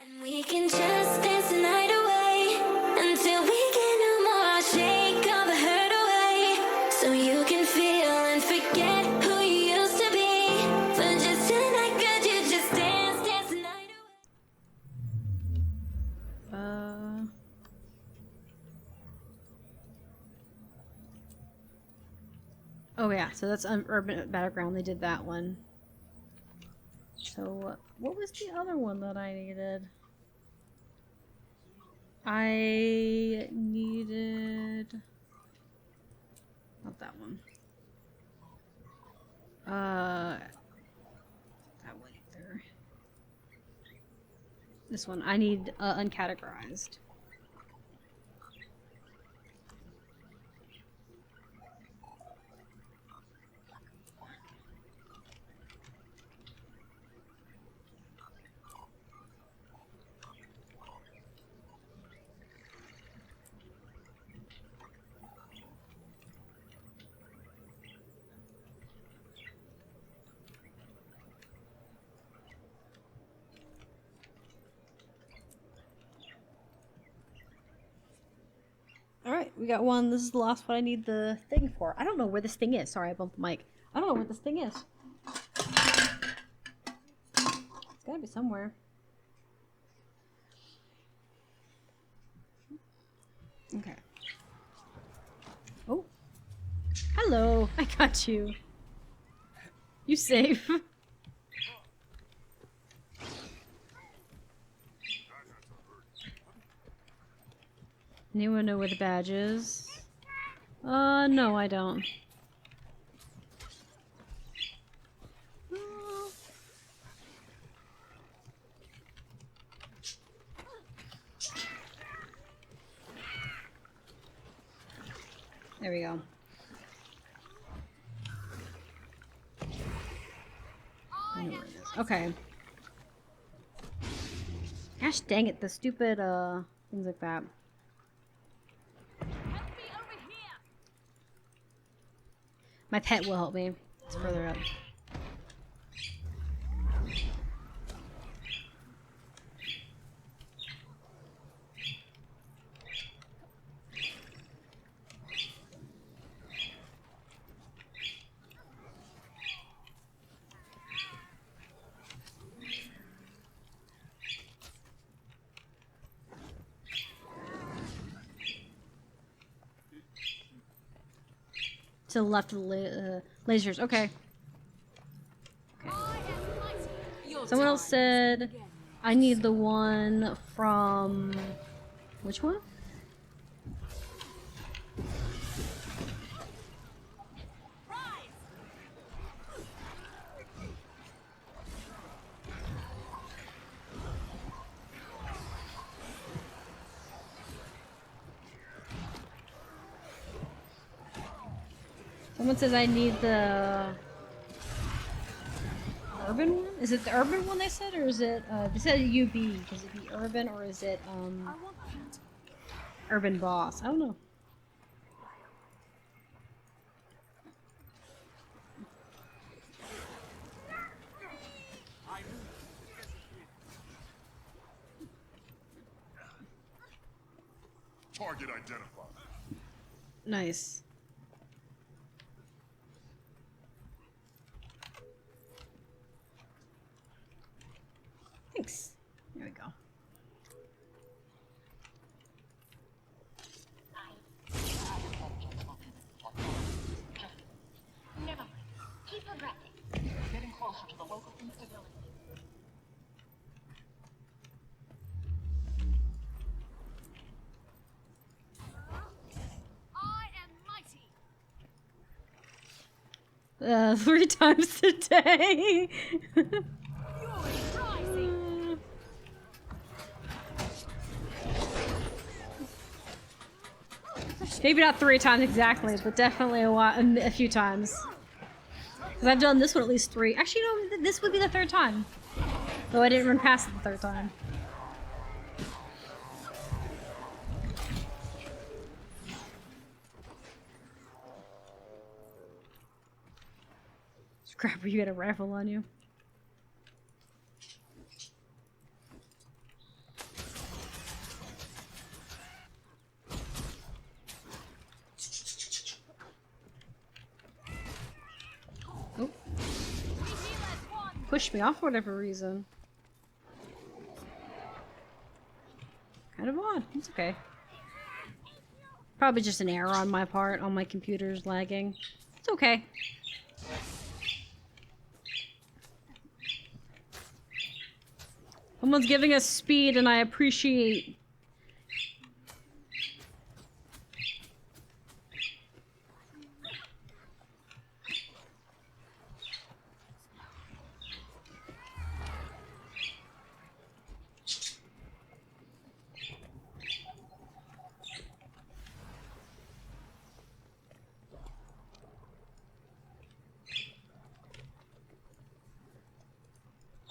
And we can just dance the night away until we get no more. I'll shake all the hurt away so you can feel and forget who you used to be. For just tonight, could you just dance the night away? Oh yeah, so that's Urban Battleground. They did that one. So what was the other one that I needed? I needed... not that one. That one either. This one. I need uncategorized. Alright, we got one. This is the last one I need the thing for. I don't know where this thing is. Sorry, I bumped the mic. I don't know where this thing is. It's gotta be somewhere. Okay. Oh. Hello. I got you. You safe. Anyone know where the badge is? No, I don't. There we go. I know where it is. Okay. Gosh dang it, the stupid, things like that. My pet will help me. It's further up. To the left of the lasers. Okay. Someone else said I need the one from... which one? Someone says I need the urban one? Is it the urban one they said, or is it, they said UB. Is it the urban, or is it, urban boss? I don't know. Target identified. Nice. Thanks. There we go. Never mind. Keep progressing. Getting closer to the local instability. I am mighty. 3 times today. Maybe not 3 times exactly, but definitely a few times. Because I've done this one at least 3. Actually, no, this would be the 3rd time. Though I didn't run past it the 3rd time. Scrapper, you got a rifle on you. pushed me off for whatever reason. Kind of odd. It's okay. Probably just an error on my part, on my computer's lagging. It's okay. Someone's giving us speed and I appreciate.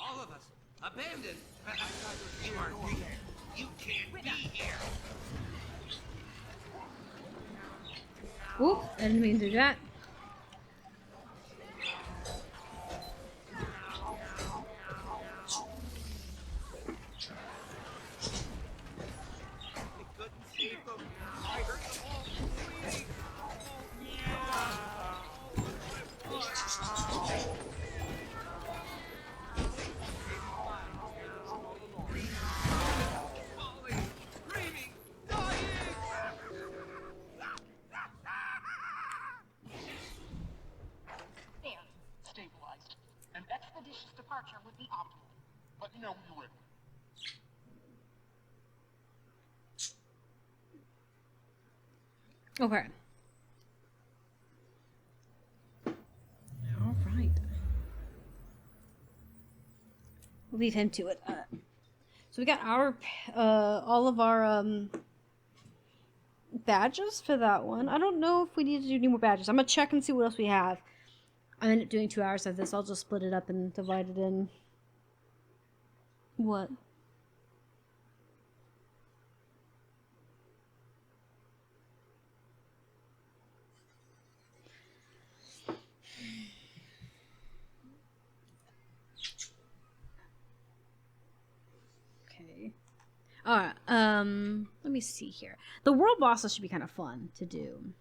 All of us abandoned. You aren't here. You can't be here. Oop, I didn't mean to do that. I couldn't save them. I heard them all screaming. Falling, screaming, dying. There. Stabilized. An expeditious departure would be optimal. Let me know when you're ready. Okay. All right. We'll leave him to it. So we got our all of our badges for that one. I don't know if we need to do any more badges. I'm gonna check and see what else we have. I ended up doing 2 hours of this. I'll just split it up and divide it in. What? Okay. Alright, let me see here. The world bosses should be kind of fun to do.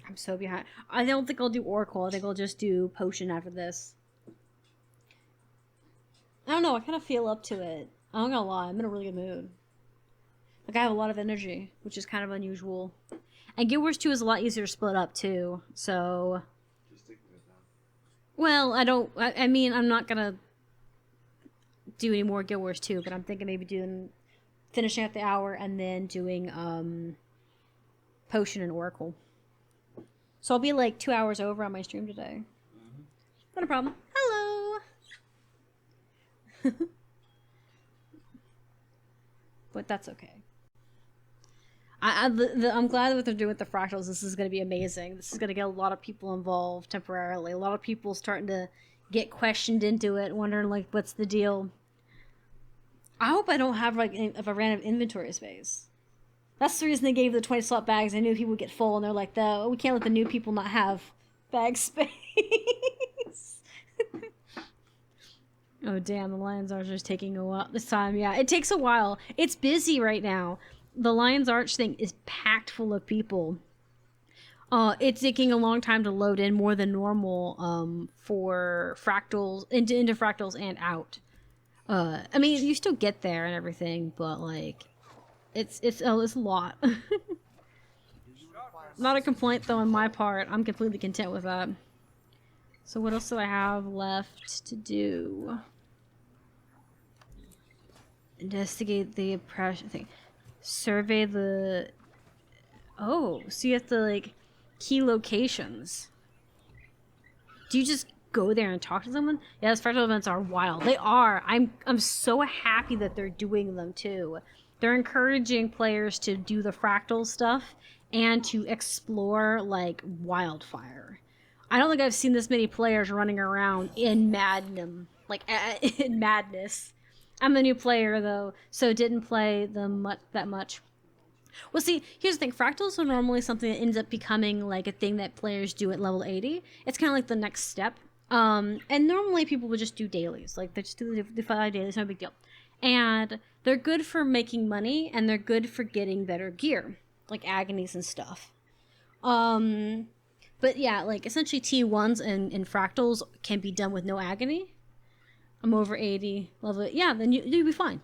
I'm so behind. I don't think I'll do Oracle. I think I'll just do Potion after this. I don't know, I kind of feel up to it. I'm not gonna lie, I'm in a really good mood. Like, I have a lot of energy, which is kind of unusual. And Guild Wars 2 is a lot easier to split up, too, so... Well, I mean, I'm not gonna do any more Guild Wars 2, but I'm thinking maybe finishing at the hour and then doing, Potion and Oracle. So I'll be like 2 hours over on my stream today. Not a problem. Hello! But that's okay. I'm glad what they're doing with the fractals. This is going to be amazing. This is going to get a lot of people involved temporarily. A lot of people starting to get questioned into it, wondering like, what's the deal? I hope I don't have like a random inventory space. That's the reason they gave the 20 slot bags. I knew people would get full, and they're like, we can't let the new people not have bag space. Oh damn, the Lion's Arch is taking a while this time. Yeah, it takes a while. It's busy right now. The Lion's Arch thing is packed full of people. It's taking a long time to load in, more than normal, for fractals, into fractals and out. I mean, you still get there and everything, but like, it's a lot. Not a complaint though on my part. I'm completely content with that. So what else do I have left to do? Investigate the oppression thing. Survey the... Oh, so you have to, like, key locations. Do you just go there and talk to someone? Yeah, those fractal events are wild. They are. I'm so happy that they're doing them, too. They're encouraging players to do the fractal stuff and to explore, like, wildfire. I don't think I've seen this many players running around in madness. Like, in madness. I'm a new player, though, so didn't play them that much. Well, see, here's the thing. Fractals are normally something that ends up becoming, like, a thing that players do at level 80. It's kind of like the next step. And normally people would just do dailies. Like, they just do the 5 dailies, no big deal. And they're good for making money, and they're good for getting better gear. Like agonies and stuff. But yeah, like essentially T1s and fractals can be done with no agony. I'm over 80 level. Yeah, then you'll be fine.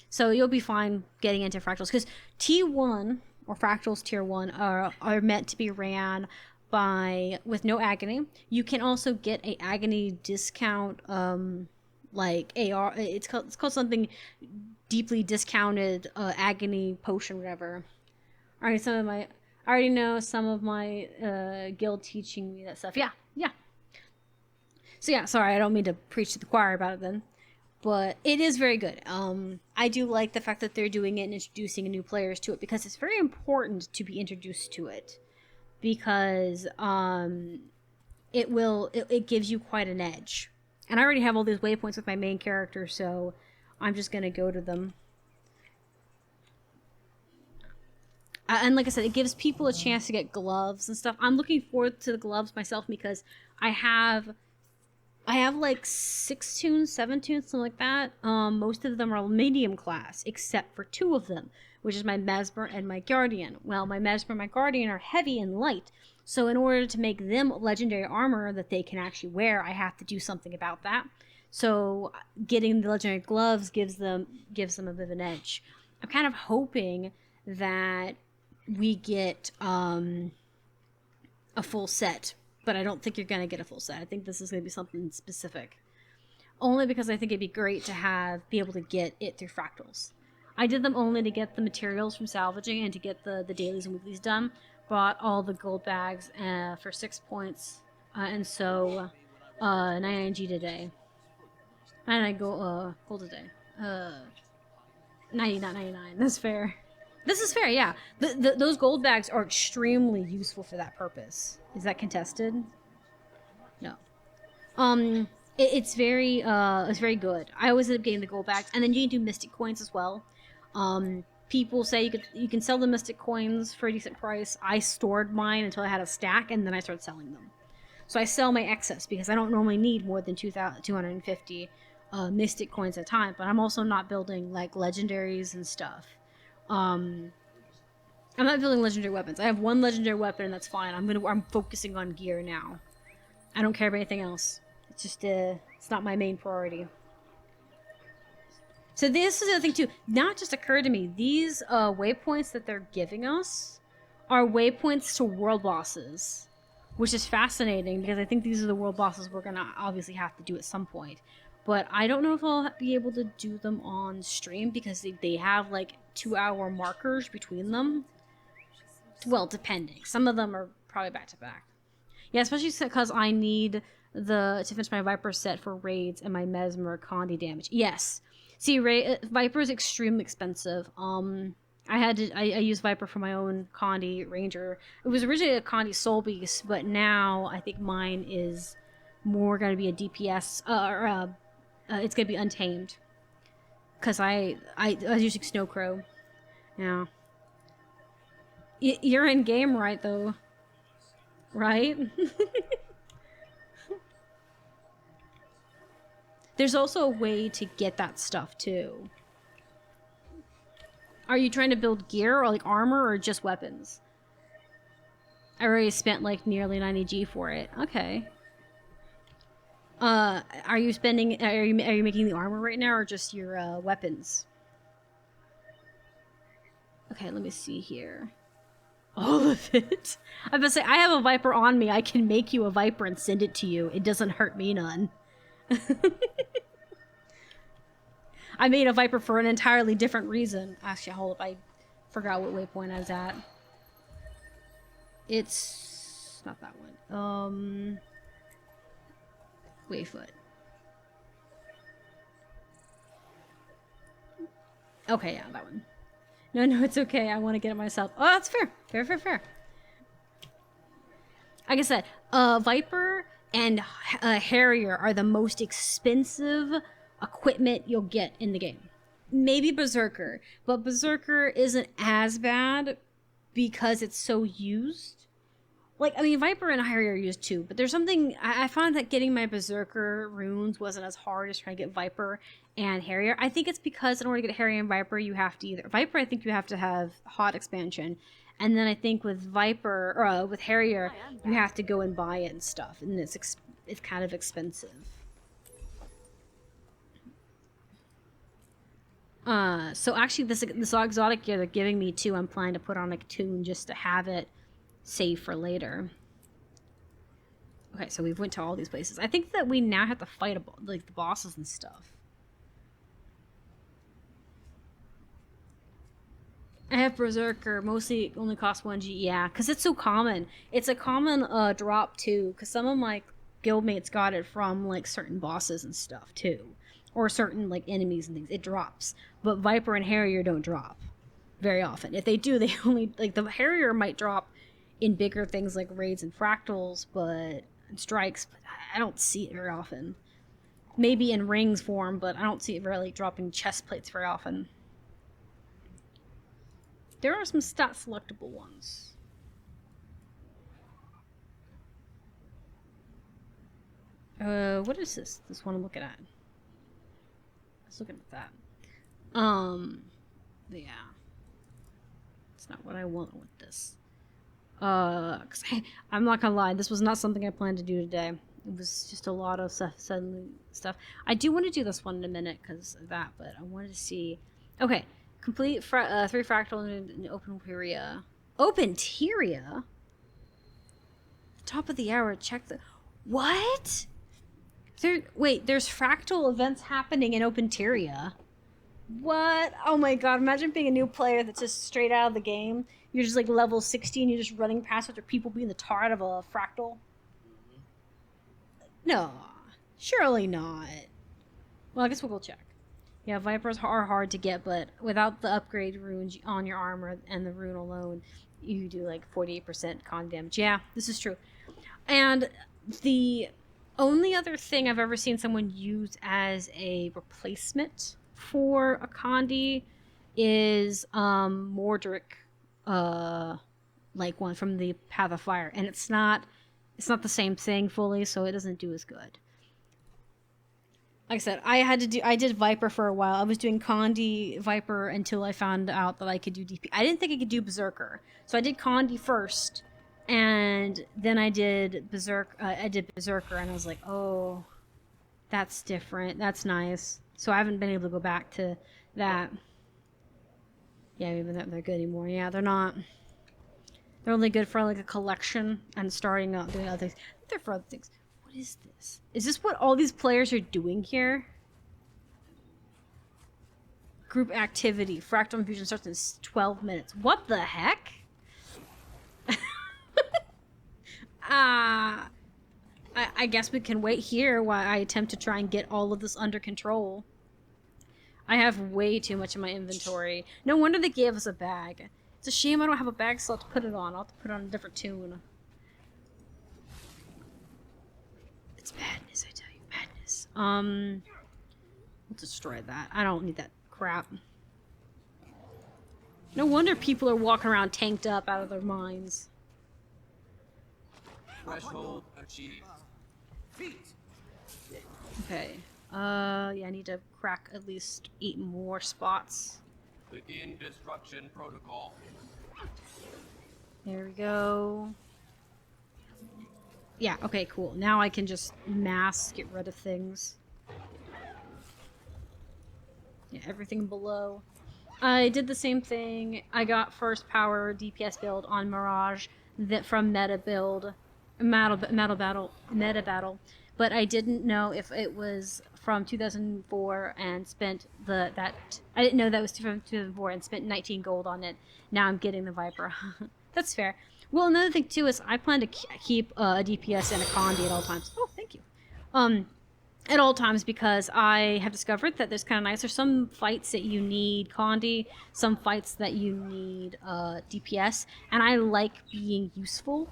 So you'll be fine getting into fractals because T1 or fractals tier 1 are meant to be ran by with no agony. You can also get a agony discount, like AR. It's called something deeply discounted agony potion, whatever. All right, I already know some of my guild teaching me that stuff. Yeah, yeah. So yeah, sorry, I don't mean to preach to the choir about it then, but it is very good. I do like the fact that they're doing it and introducing new players to it because it's very important to be introduced to it because it gives you quite an edge. And I already have all these waypoints with my main character, so I'm just gonna go to them. And like I said, it gives people a chance to get gloves and stuff. I'm looking forward to the gloves myself because I have like 6 tunes, 7 tunes, something like that. Most of them are medium class, except for 2 of them, which is my Mesmer and my Guardian. Well, my Mesmer and my Guardian are heavy and light, so in order to make them legendary armor that they can actually wear, I have to do something about that. So getting the legendary gloves gives them a bit of an edge. I'm kind of hoping that we get a full set, but I don't think you're gonna get a full set. I think this is gonna be something specific, only because I think it'd be great to be able to get it through fractals. I did them only to get the materials from salvaging and to get the dailies and weeklies done. Bought all the gold bags for 6 points, and so 99G today, and I go gold today. 90, not 99. That's fair. This is fair, yeah. Those gold bags are extremely useful for that purpose. Is that contested? No. It's very good. I always end up getting the gold bags, and then you can do mystic coins as well. People say you can sell the mystic coins for a decent price. I stored mine until I had a stack, and then I started selling them. So I sell my excess because I don't normally need more than 250 mystic coins at a time. But I'm also not building like legendaries and stuff. I'm not building legendary weapons. I have 1 legendary weapon, and that's fine. I'm focusing on gear now. I don't care about anything else. It's just it's not my main priority. So this is the other thing too. Not just occurred to me. These waypoints that they're giving us are waypoints to world bosses, which is fascinating because I think these are the world bosses we're gonna obviously have to do at some point. But I don't know if I'll be able to do them on stream because they have like 2-hour markers between them. Well, depending. Some of them are probably back to back. Yeah, especially because I need to finish my Viper set for raids and my Mesmer Condi damage. Yes. See, Viper is extremely expensive. I used Viper for my own Condi Ranger. It was originally a Condi Soul Beast, but now I think mine is more going to be a DPS, it's going to be Untamed. Because I was using Snowcrow. Yeah. You're in game, right, though? Right? There's also a way to get that stuff, too. Are you trying to build gear, or like armor, or just weapons? I already spent like nearly 90G for it. Okay. Are you making the armor right now, or just your weapons? Okay, let me see here. All of it? I was about to say, I have a Viper on me. I can make you a Viper and send it to you. It doesn't hurt me none. I made a Viper for an entirely different reason. Actually, hold up. I forgot what waypoint I was at. It's not that one. Wayfoot. Okay, yeah, that one. No, it's okay. I want to get it myself. Oh, that's fair. Fair. Like I said, Viper and Harrier are the most expensive equipment you'll get in the game. Maybe Berserker, but Berserker isn't as bad because it's so used. Like, I mean, Viper and Harrier are used too, but there's something... I found that getting my Berserker runes wasn't as hard as trying to get Viper and Harrier. I think it's because in order to get Harrier and Viper, you have to either... Viper, I think you have to have Hot Expansion, And then I think with Viper or with Harrier, you have to go and buy it and stuff, and it's kind of expensive. So actually, this exotic gear they're giving me too, I'm planning to put on a tune just to have it save for later. Okay, so we've went to all these places. I think that we now have to fight like the bosses and stuff. I have Berserker, mostly only costs 1G. Yeah, because it's so common. It's a common drop too, because some of my guildmates got it from like certain bosses and stuff too. Or certain like enemies and things. It drops. But Viper and Harrier don't drop very often. If they do, they only like the Harrier might drop in bigger things like raids and fractals, and strikes, but I don't see it very often. Maybe in rings form, but I don't see it really dropping chest plates very often. There are some stat selectable ones. What is this? This one I'm looking at. I was looking at that. Yeah. It's not what I want with this. Cause I'm not gonna lie, this was not something I planned to do today. It was just a lot of suddenly stuff. I do want to do this one in a minute because of that, but I wanted to see. Okay, complete 3 fractal in open area. Open Tyria? Top of the hour. Check the. What? Wait, there's fractal events happening in Open Tyria. What? Oh my god, imagine being a new player that's just straight out of the game. You're just like level 16, you're just running past other people being the tar out of a fractal. No, surely not. Well, I guess we'll go check. Yeah, Vipers are hard to get, but without the upgrade runes on your armor and the rune alone, you do like 48% con damage. Yeah, this is true. And the only other thing I've ever seen someone use as a replacement for a Condi is Mordric, like one from the Path of Fire, and it's not the same thing fully, so it doesn't do as good. Like I said, I did Viper for a while. I was doing Condi Viper until I found out that I could do DP. I didn't think I could do Berserker, so I did Condi first, and then I did Berserker, and I was like, oh, that's different. That's nice. So I haven't been able to go back to that. Yeah, even though they're good anymore. Yeah, they're not. They're only good for like a collection and starting out doing other things. They're for other things. What is this? Is this what all these players are doing here? Group activity. Fractal infusion starts in 12 minutes. What the heck? I guess we can wait here while I attempt to try and get all of this under control. I have way too much in my inventory. No wonder they gave us a bag. It's a shame I don't have a bag slot to put it on. I'll have to put it on a different tune. It's madness, I tell you. Madness. We'll destroy that. I don't need that crap. No wonder people are walking around tanked up out of their minds. Threshold achieved. Feet. Okay. Yeah, I need to crack at least 8 more spots. Begin destruction protocol. There we go. Yeah, okay, cool. Now I can just mass get rid of things. Yeah, everything below. I did the same thing. I got first power DPS build on Mirage from meta battle, but I didn't know if it was from 2004 and spent I didn't know that was from 2004 and spent 19 gold on it. Now I'm getting the Viper. That's fair. Well, another thing too is I plan to keep a DPS and a Condi at all times. Oh, thank you. At all times, because I have discovered that there's kind of nice. There's some fights that you need Condi, some fights that you need DPS, and I like being useful.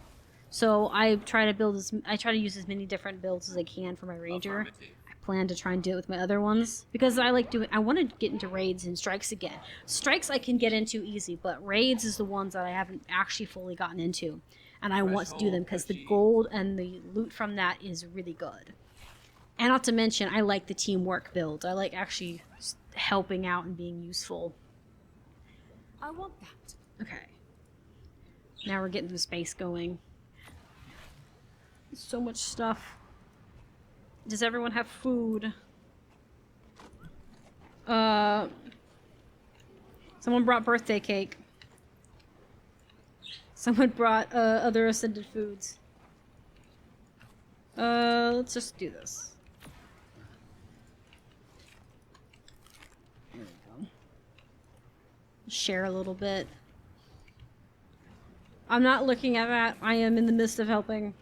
So I try to use as many different builds as I can for my Ranger. I plan to try and do it with my other ones because I want to get into raids and strikes again. Strikes I can get into easy, but raids is the ones that I haven't actually fully gotten into, and I want to do them because the gold and the loot from that is really good. And not to mention, I like the teamwork build. I like actually helping out and being useful. I want that. Okay. Now we're getting the space going. So much stuff. Does everyone have food? Someone brought birthday cake. Someone brought other ascended foods. Let's just do this. There we go. Share a little bit. I'm not looking at that. I am in the midst of helping.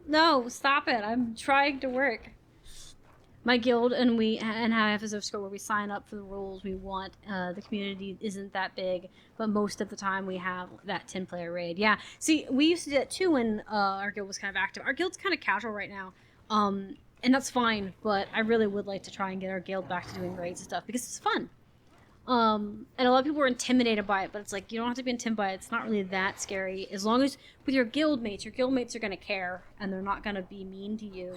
No, stop it. I'm trying to work. My guild and have a score where we sign up for the roles we want. The community isn't that big, but most of the time we have that 10-player raid. Yeah, see, we used to do that too when our guild was kind of active. Our guild's kind of casual right now, and that's fine, but I really would like to try and get our guild back to doing raids and stuff because it's fun. And a lot of people were intimidated by it, but it's like, you don't have to be intimidated by it. It's not really that scary. As long as with your guild mates are going to care, and they're not going to be mean to you.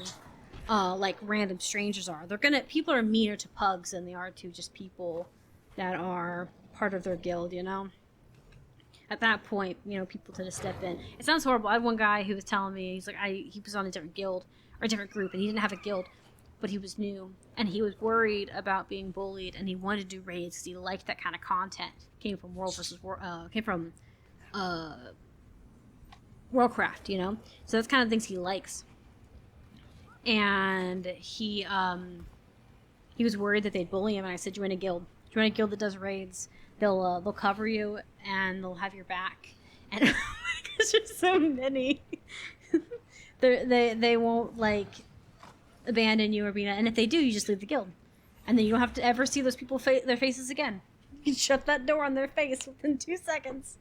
Like random strangers are. People are meaner to pugs than they are to just people that are part of their guild, you know? At that point, you know, people tend to step in. It sounds horrible. I had one guy who was telling me, he's like, he was on a different guild, or a different group, and he didn't have a guild, but he was new, and he was worried about being bullied, and he wanted to do raids because he liked that kind of content. Came from Worldcraft, you know? So that's kind of things he likes. And he was worried that they'd bully him, and I said, join a guild. Join a guild that does raids. They'll cover you, and they'll have your back. And because there's so many, they won't like abandon you or be. And if they do, you just leave the guild, and then you don't have to ever see those people their faces again. You can shut that door on their face within 2 seconds.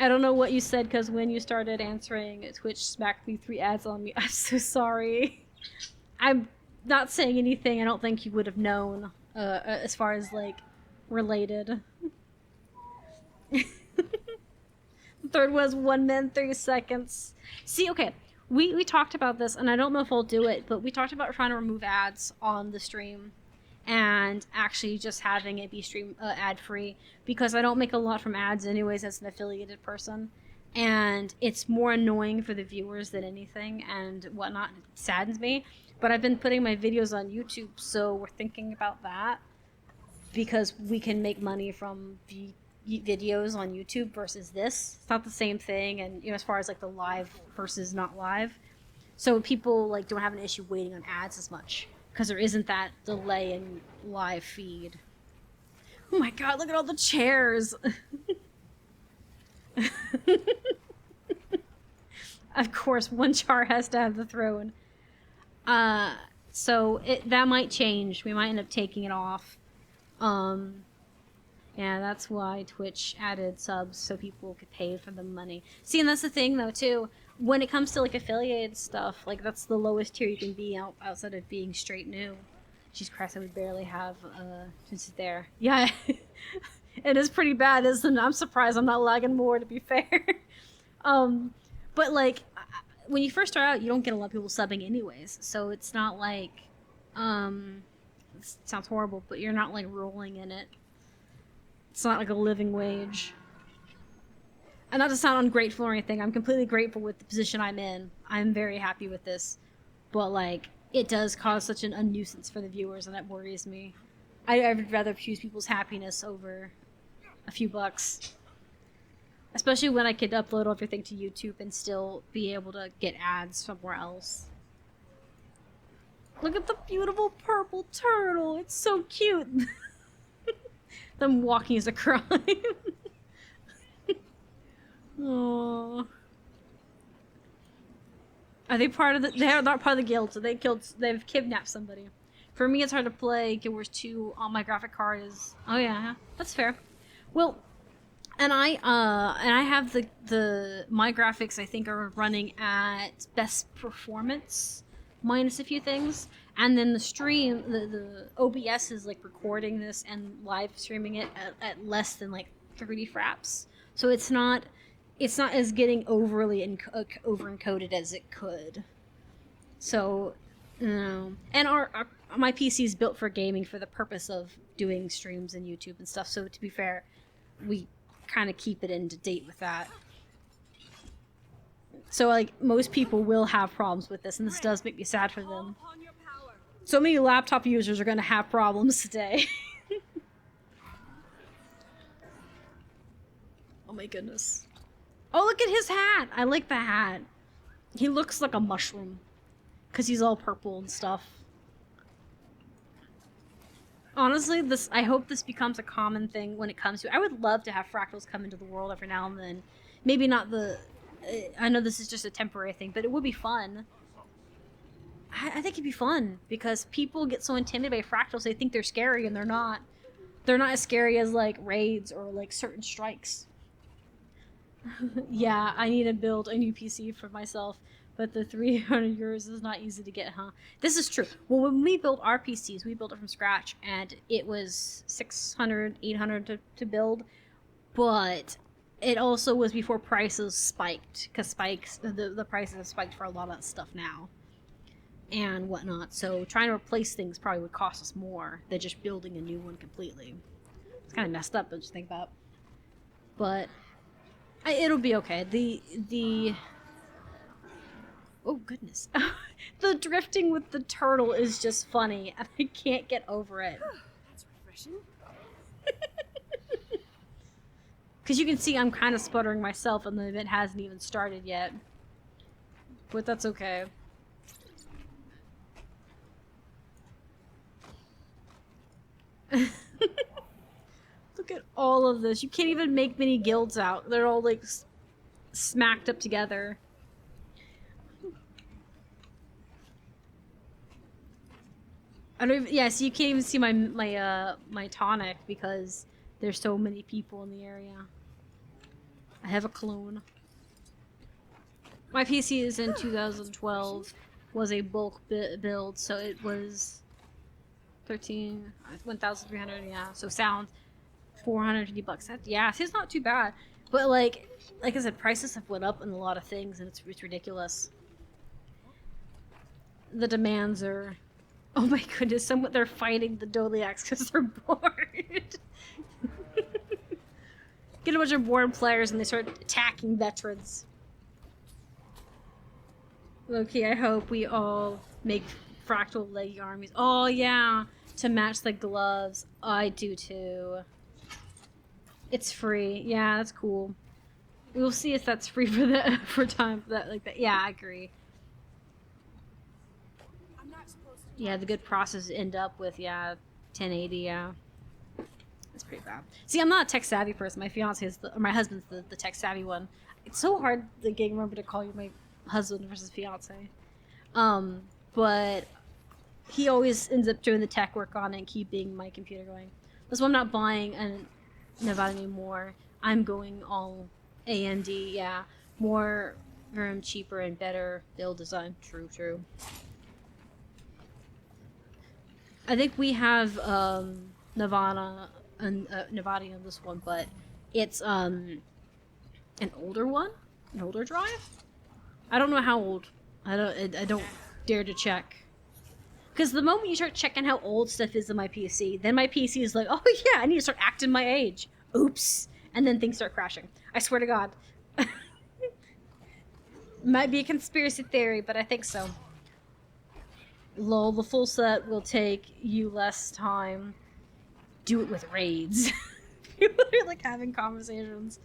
I don't know what you said, because when you started answering, Twitch smacked me 3 ads on me. I'm so sorry. I'm not saying anything I don't think you would have known, as far as, like, related. The third was 1 minute, 30 seconds. See, okay, we talked about this, and I don't know if I'll do it, but we talked about trying to remove ads on the stream. And actually just having it be ad-free, because I don't make a lot from ads anyways as an affiliated person, and it's more annoying for the viewers than anything and whatnot. It saddens me, but I've been putting my videos on YouTube, so we're thinking about that, because we can make money from videos on YouTube versus this. It's not the same thing, and you know, as far as like the live versus not live, so people like don't have an issue waiting on ads as much. Because there isn't that delay in live feed. Oh my god, look at all the chairs! Of course, one char has to have the throne. So that might change. We might end up taking it off. Yeah, that's why Twitch added subs, so people could pay for the money. See, and that's the thing, though, too. When it comes to, like, affiliated stuff, like, that's the lowest tier you can be outside of being straight new. Jesus Christ, I would barely have, just there. Yeah, it is pretty bad, isn't it? I'm surprised I'm not lagging more, to be fair. But, like, when you first start out, you don't get a lot of people subbing anyways, so it's not like, it sounds horrible, but you're not, like, rolling in it. It's not like a living wage. And not to sound ungrateful or anything, I'm completely grateful with the position I'm in. I'm very happy with this. But, like, it does cause such a nuisance for the viewers, and that worries me. I would rather choose people's happiness over a few bucks. Especially when I could upload everything to YouTube and still be able to get ads somewhere else. Look at the beautiful purple turtle! It's so cute! Them walking is a crime. Aww. Are they part of the... They're not part of the guild, so they've kidnapped somebody. For me, it's hard to play Guild Wars 2 on my graphic card is... Oh yeah, that's fair. Well, and I have my graphics, I think, are running at best performance, minus a few things. And then the stream, the OBS is like recording this and live streaming it at less than like 30 fraps. So it's not as getting overly over encoded as it could. So, no. And my PC is built for gaming for the purpose of doing streams and YouTube and stuff. So to be fair, we kind of keep it into date with that. So, like, most people will have problems with this, and this does make me sad for them. So many laptop users are going to have problems today. Oh my goodness. Oh, look at his hat! I like the hat. He looks like a mushroom. Because he's all purple and stuff. Honestly, I hope this becomes a common thing when it comes to... I would love to have fractals come into the world every now and then. Maybe not the... I know this is just a temporary thing, but it would be fun. I think it'd be fun, because people get so intimidated by fractals, they think they're scary, and they're not. They're not as scary as, like, raids or, like, certain strikes. Yeah, I need to build a new PC for myself, but the 300 euros is not easy to get, huh? This is true. Well, when we built our PCs, we built it from scratch, and it was 600, 800 to build, but it also was before prices spiked, because the prices have spiked for a lot of that stuff now and whatnot. So trying to replace things probably would cost us more than just building a new one completely. It's kind of messed up, don't you think that? But it'll be okay. The oh goodness, the drifting with the turtle is just funny, and I can't get over it. That's refreshing. Because you can see I'm kind of sputtering myself, and the event hasn't even started yet. But that's okay. Look at all of this. You can't even make many guilds out. They're all like smacked up together. I don't even, yeah, so you can't even see my tonic because there's so many people in the area. I have a clone. My PC is in 2012, was a bulk build, so it was 1,300, yeah, so sound 450 bucks. That, yeah, it's not too bad. But like I said, prices have went up in a lot of things, and it's ridiculous. The demands are, oh my goodness, they're fighting the Doliacs because they're bored. Get a bunch of bored players and they start attacking veterans. Okay, I hope we all make fractal leggy armies. Oh yeah, to match the gloves. I do too. It's free. Yeah, that's cool. We'll see if that's free for that for time that like that. Yeah, I agree. Yeah, the good process end up with 1080. Yeah. It's pretty bad. See, I'm not a tech savvy person. My fiance is my husband's the tech savvy one. It's so hard to remember to call you my husband versus fiance. But he always ends up doing the tech work on it and keeping my computer going. That's why I'm not buying a Nevada anymore. I'm going all AMD. Yeah, more room, cheaper and better build design. True. I think we have Nevada on this one, but it's an older one, an older drive. I don't know how old. I don't dare to check. Because the moment you start checking how old stuff is in my PC, then my PC is like, oh yeah, I need to start acting my age. Oops, and then things start crashing. I swear to God. Might be a conspiracy theory, but I think so. Lol, the full set will take you less time. Do it with raids. People are like having conversations.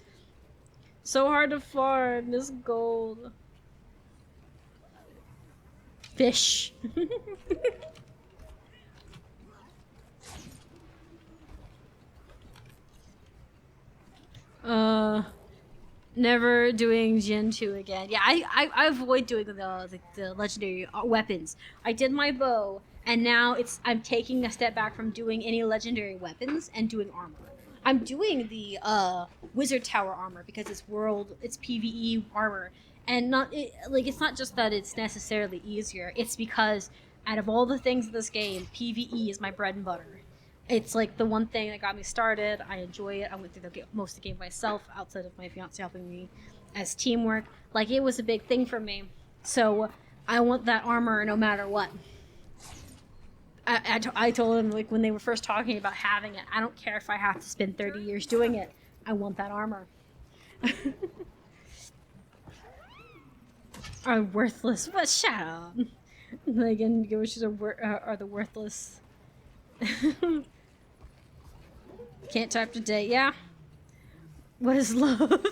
So hard to farm this gold. Fish. Never doing Gen 2 again. Yeah, I avoid doing the legendary weapons. I did my bow, and now I'm taking a step back from doing any legendary weapons and doing armor. I'm doing the wizard tower armor because it's PvE armor, and it's not just that it's necessarily easier. It's because out of all the things in this game, PvE is my bread and butter. It's like the one thing that got me started. I enjoy it. I went through most of the game myself, outside of my fiance helping me as teamwork. Like, it was a big thing for me. So I want that armor no matter what. I told him, like, when they were first talking about having it, I don't care if I have to spend 30 years doing it. I want that armor. Are worthless. What? Shut up. Like, and Gilwitches are the worthless. Can't type today. Yeah. What is love?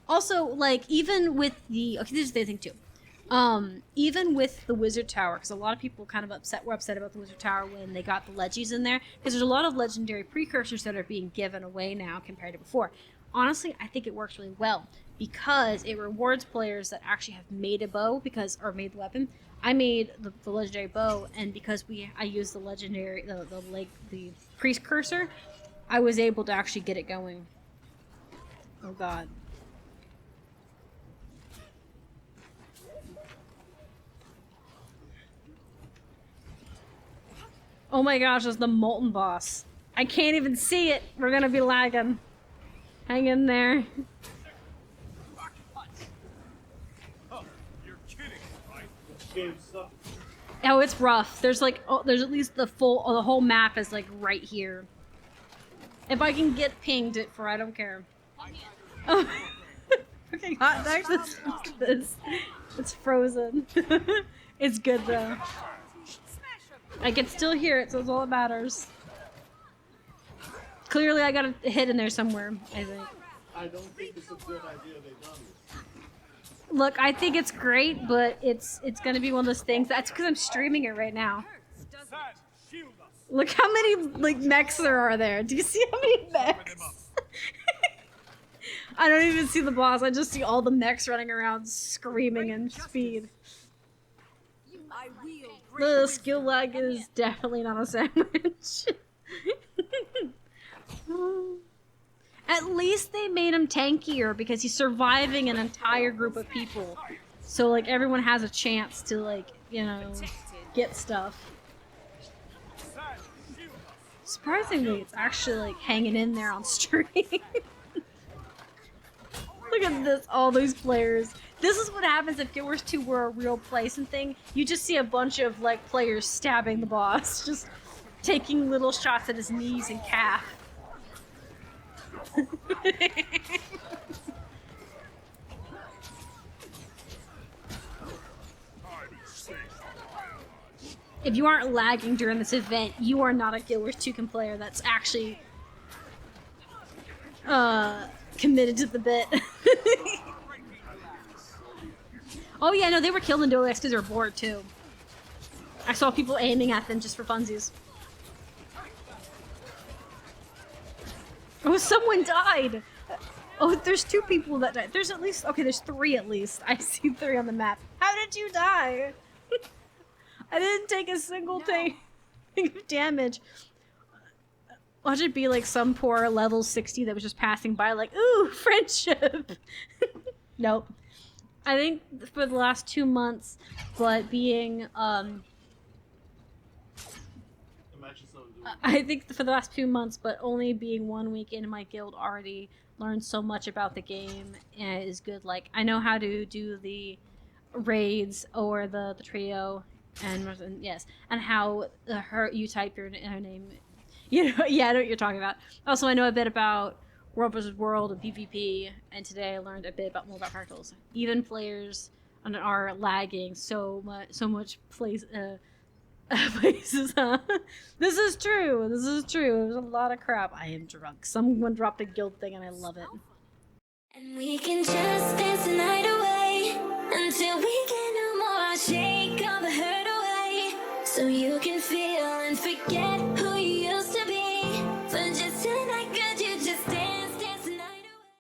Also, like, even with the... Okay, this is the thing, too. Even with the Wizard Tower, because a lot of people kind of were upset about the Wizard Tower when they got the Legis in there, because there's a lot of legendary precursors that are being given away now compared to before. Honestly, I think it works really well, because it rewards players that actually have made a bow, or made the weapon. I made the legendary bow, and because I used the legendary, the precursor, I was able to actually get it going. Oh god. Oh my gosh, it's the Molten Boss. I can't even see it. We're gonna be lagging. Hang in there. Oh, you're kidding, right? Oh, it's rough. There's like, there's at least the whole map is like right here. If I can get pinged it for, I don't care. Oh, okay, hot dog. This. It's frozen. It's good though. I can still hear it, so it's all that matters. Clearly, I got a hit in there somewhere, I think. I don't think it's a good idea they've done this. Look, I think it's great, but it's gonna be one of those things. That's because I'm streaming it right now. Look how many like mechs there are there. Do you see how many mechs? I don't even see the boss. I just see all the mechs running around screaming in speed. The skill lag is definitely not a sandwich. At least they made him tankier because he's surviving an entire group of people. So like everyone has a chance to like, you know, get stuff. Surprisingly, it's actually like hanging in there on stream. Look at this, all these players. This is what happens if Guild Wars 2 were a real place and thing. You just see a bunch of like players stabbing the boss, just taking little shots at his knees and calf. If you aren't lagging during this event, you are not a Guild Wars 2 player that's actually committed to the bit. Oh yeah, no, they were killed in Dual X because they were bored too. I saw people aiming at them just for funsies. Oh, someone died! Oh, there's 2 people that died. There's at least, okay, there's 3 at least. I see 3 on the map. How did you die? I didn't take a single thing of damage. Watch it be like some poor level 60 that was just passing by like, ooh, friendship! Nope. I think for the last 2 months, but being, I think for the last 2 months, but only being 1 week into my guild, already learned so much about the game and is good. Like, I know how to do the raids or the trio, and yes, and how you type your name. You know, yeah, I know what you're talking about. Also, I know a bit about World vs. World and PvP, and today I learned a bit more about fractals. Even players are lagging so much places, huh? This is true. This is true. There's a lot of crap. I am drunk. Someone dropped a guild thing, and I love it. And we can just dance the night away until we get no more. Shake all the hurt away so you can feel and forget.